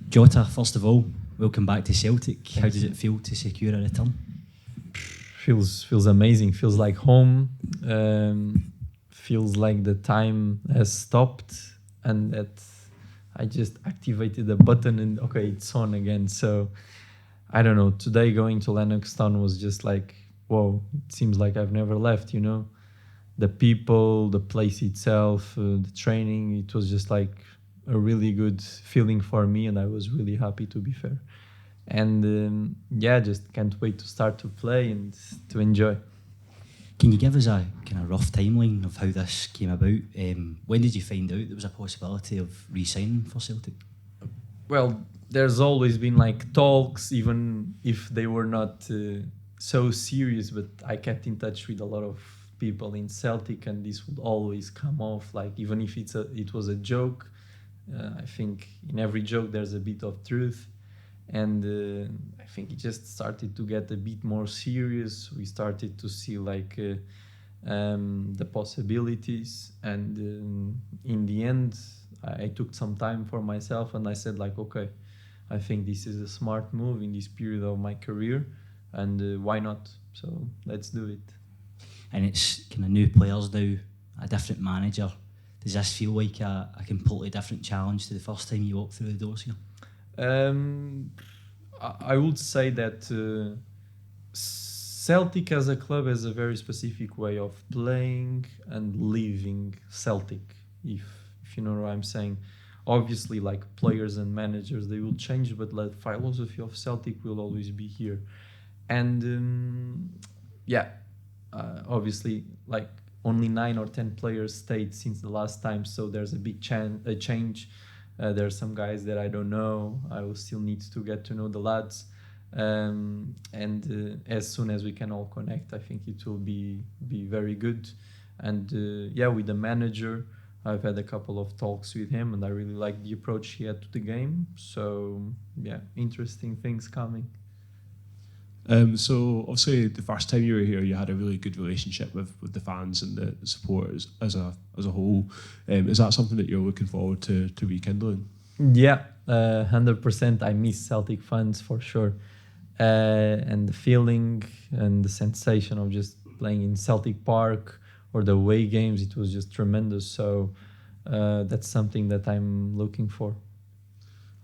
Jota, first of all, welcome back to Celtic. How does it feel to secure a return? Feels amazing. Feels like home. Feels like the time has stopped and that I just activated the button and okay, it's on again. So I don't know. Today going to Lennoxtown was just like, whoa! It seems like I've never left. You know, the people, the place itself, the training. It was just like a really good feeling for me, and I was really happy, to be fair. And yeah, just can't wait to start to play and to enjoy. Can you give us a kind of rough timeline of how this came about? When did you find out there was a possibility of re-signing for Celtic? Well, there's always been like talks, even if they were not so serious, but I kept in touch with a lot of people in Celtic, and this would always come off, like even if it was a joke. I think in every joke there's a bit of truth, and I think it just started to get a bit more serious. We started to see like the possibilities, and in the end I took some time for myself and I said like, okay, I think this is a smart move in this period of my career, and why not? So let's do it. And it's kind of new players now, a different manager. Does this feel like a completely different challenge to the first time you walked through the doors here? I would say that Celtic as a club has a very specific way of playing and living Celtic, if you know what I'm saying. Obviously, like players and managers, they will change, but the philosophy of Celtic will always be here. And obviously, like only 9 or 10 players stayed since the last time, so there's a big change. There are some guys that I don't know. I will still need to get to know the lads. And as soon as we can all connect, I think it will be very good. And with the manager, I've had a couple of talks with him, and I really like the approach he had to the game. So yeah, interesting things coming. So obviously the first time you were here, you had a really good relationship with the fans and the supporters as a whole. Is that something that you're looking forward to rekindling? Yeah, 100%. I miss Celtic fans for sure, and the feeling and the sensation of just playing in Celtic Park or the away games, it was just tremendous. So that's something that I'm looking for.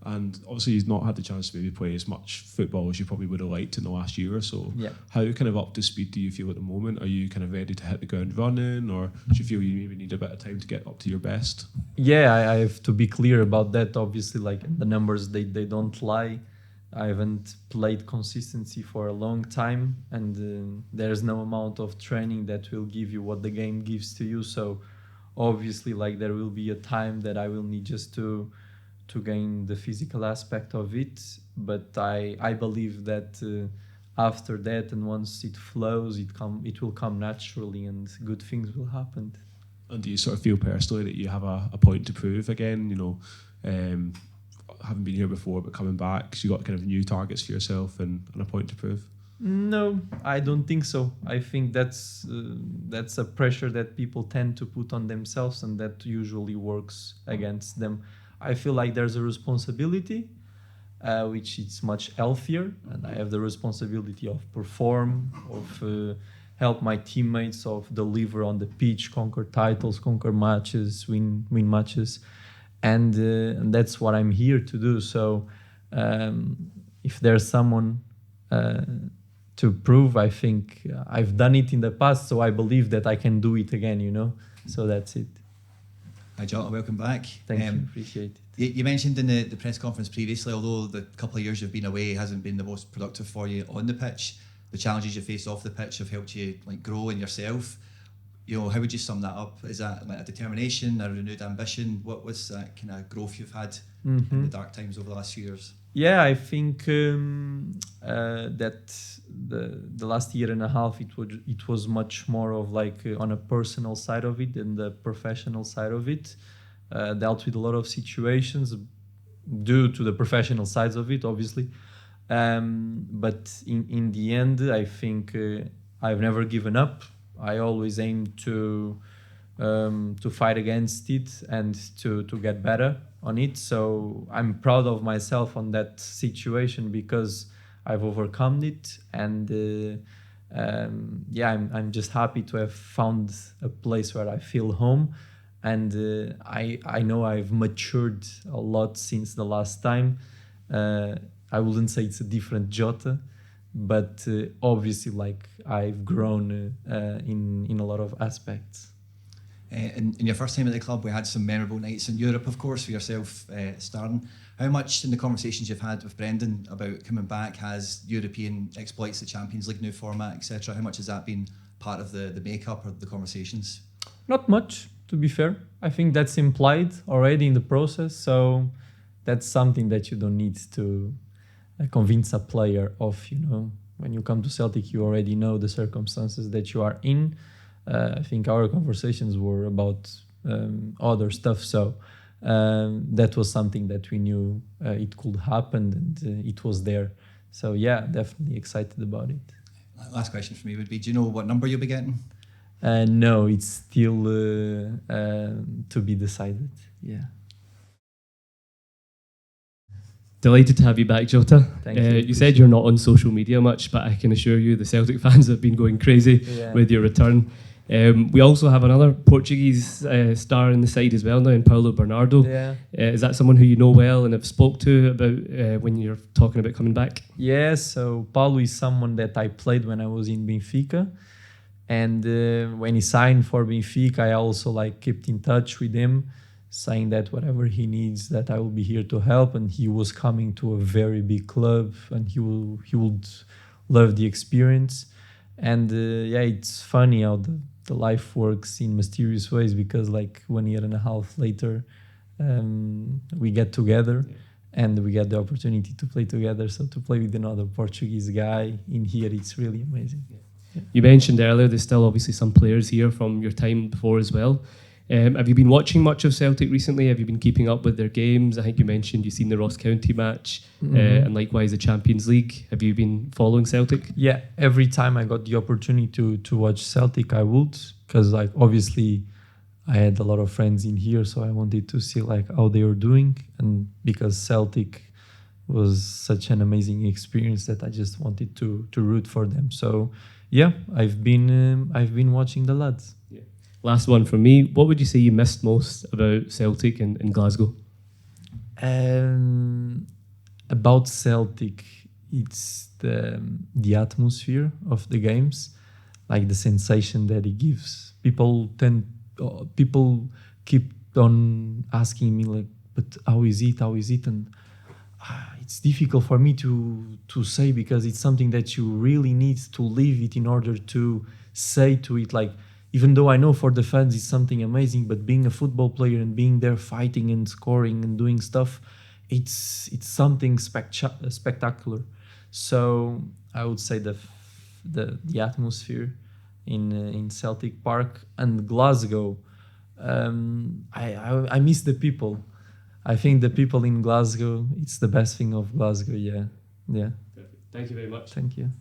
And obviously you've not had the chance to maybe play as much football as you probably would have liked in the last year or so. Yeah. How kind of up to speed do you feel at the moment? Are you kind of ready to hit the ground running, or do you feel you maybe need a bit of time to get up to your best? Yeah, I have to be clear about that. Obviously, like the numbers, they don't lie. I haven't played consistency for a long time, and there's no amount of training that will give you what the game gives to you. So obviously, like there will be a time that I will need just to gain the physical aspect of it, but I believe that after that, and once it flows, it will come naturally, and good things will happen. And do you sort of feel personally that you have a point to prove again? You know, having been here before but coming back, so you got kind of new targets for yourself and a point to prove? No, I don't think so. I think that's a pressure that people tend to put on themselves, and that usually works against them. I feel like there's a responsibility, which is much healthier, and I have the responsibility of perform, of help my teammates, of deliver on the pitch, conquer titles, conquer matches, win matches, and that's what I'm here to do. So if there's someone to prove, I think I've done it in the past, so I believe that I can do it again, you know? So that's it. Hi Jota, welcome back. Thank you, appreciate it. You mentioned in the press conference previously, although the couple of years you've been away hasn't been the most productive for you on the pitch, the challenges you faced off the pitch have helped you like grow in yourself. You know, how would you sum that up? Is that like a determination, a renewed ambition? What was that kind of growth you've had in the dark times over the last few years? Yeah, I think that the last year and a half it was much more of like on a personal side of it than the professional side of it. Dealt with a lot of situations due to the professional sides of it, obviously. But in the end, I think I've never given up. I always aim to fight against it and to get better. on it. So I'm proud of myself on that situation because I've overcome it, and I'm just happy to have found a place where I feel home, and I know I've matured a lot since the last time. I wouldn't say it's a different Jota, but obviously, like, I've grown in a lot of aspects. In your first time at the club, we had some memorable nights in Europe, of course, for yourself starting. How much in the conversations you've had with Brendan about coming back has European exploits, the Champions League new format, etc., how much has that been part of the makeup or the conversations? Not much, to be fair. I think that's implied already in the process, so that's something that you don't need to convince a player of. When you come to Celtic, you already know the circumstances that you are in. I think our conversations were about other stuff, so that was something that we knew it could happen, and it was there. So yeah, definitely excited about it. Last question for me would be, do you know what number you'll be getting? No, it's still to be decided. Yeah. Delighted to have you back, Jota. Thank you. You said you're not on social media much, but I can assure you the Celtic fans have been going crazy with your return. We also have another Portuguese star in the side as well now, in Paulo Bernardo. Yeah. Is that someone who you know well and have spoke to about when you're talking about coming back? Yes, so Paulo is someone that I played when I was in Benfica. And when he signed for Benfica, I also kept in touch with him, saying that whatever he needs, that I will be here to help. And he was coming to a very big club, and he would love the experience. And it's funny how the life works in mysterious ways, because 1 year and a half later, we get together and we get the opportunity to play together. So to play with another Portuguese guy in here, it's really amazing. Yeah. You mentioned earlier there's still obviously some players here from your time before as well. Have you been watching much of Celtic recently? Have you been keeping up with their games? I think you mentioned you've seen the Ross County match, and likewise the Champions League. Have you been following Celtic? Yeah, every time I got the opportunity to watch Celtic, I would, because obviously I had a lot of friends in here, so I wanted to see how they were doing, and because Celtic was such an amazing experience that I just wanted to root for them. So yeah, I've been watching the lads. Yeah. Last one from me. What would you say you missed most about Celtic in Glasgow? About Celtic, it's the atmosphere of the games, the sensation that it gives. People keep on asking me but how is it? And it's difficult for me to say, because it's something that you really need to live it in order to say to it. Even though I know for the fans it's something amazing, but being a football player and being there fighting and scoring and doing stuff, it's something spectacular. So I would say the atmosphere in Celtic Park. And Glasgow, I miss the people. I think the people in Glasgow, it's the best thing of Glasgow. Yeah. Perfect. Thank you very much. Thank you.